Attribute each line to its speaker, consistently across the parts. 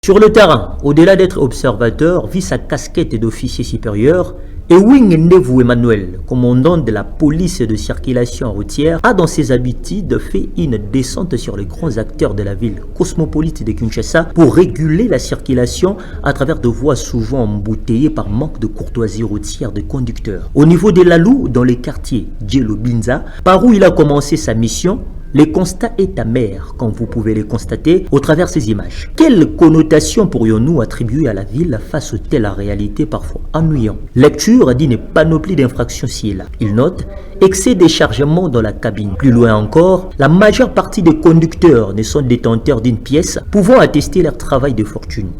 Speaker 1: Sur le terrain, au-delà d'être observateur, vit sa casquette d'officier supérieur. Ewing Ndevu Emmanuel, commandant de la police de circulation routière, a dans ses habitudes fait une descente sur les grands acteurs de la ville cosmopolite de Kinshasa pour réguler la circulation à travers de voies souvent embouteillées par manque de courtoisie routière des conducteurs. Au niveau de Lalou, dans les quartiers Djelo Binza, par où il a commencé sa mission, le constat est amer, comme vous pouvez le constater au travers ces images. Quelle connotation pourrions-nous attribuer à la ville face à telle réalité parfois ennuyante? Lecture d'une panoplie d'infractions ci et là. Il note excès de chargement dans la cabine. Plus loin encore, la majeure partie des conducteurs ne sont détenteurs d'une pièce pouvant attester leur travail de fortune.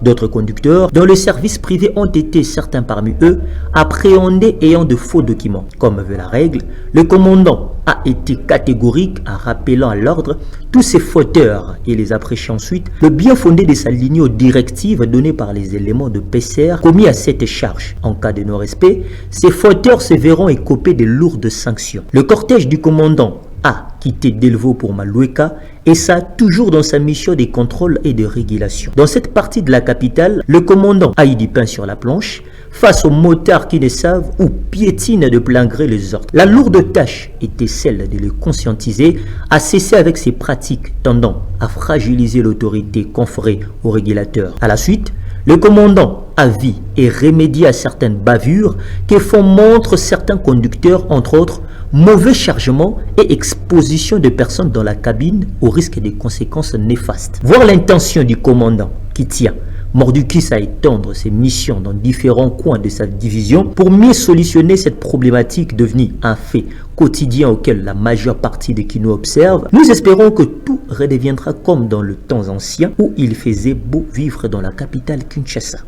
Speaker 1: D'autres conducteurs, dont le service privé ont été certains parmi eux, appréhendés ayant de faux documents. Comme veut la règle, le commandant a été catégorique en rappelant à l'ordre tous ces fauteurs et les appréciant ensuite le bien fondé de s'aligner aux directives données par les éléments de PCR commis à cette charge. En cas de non-respect, ces fauteurs se verront écopés de lourdes sanctions. Le cortège du commandant a quitté Delvaux pour Maloueka et ça toujours dans sa mission de contrôle et de régulation. Dans cette partie de la capitale, le commandant a eu du pain sur la planche face aux motards qui ne savent ou piétinent de plein gré les ordres. La lourde tâche était celle de les conscientiser à cesser avec ces pratiques tendant à fragiliser l'autorité conférée aux régulateurs. À la suite, le commandant a vu et remédié à certaines bavures que font montre certains conducteurs, entre autres, mauvais chargement et exposition de personnes dans la cabine au risque des conséquences néfastes. Voir l'intention du commandant qui tient Mordukis à étendre ses missions dans différents coins de sa division pour mieux solutionner cette problématique devenue un fait quotidien auquel la majeure partie des Kino observe, nous espérons que tout redeviendra comme dans le temps ancien où il faisait beau vivre dans la capitale Kinshasa.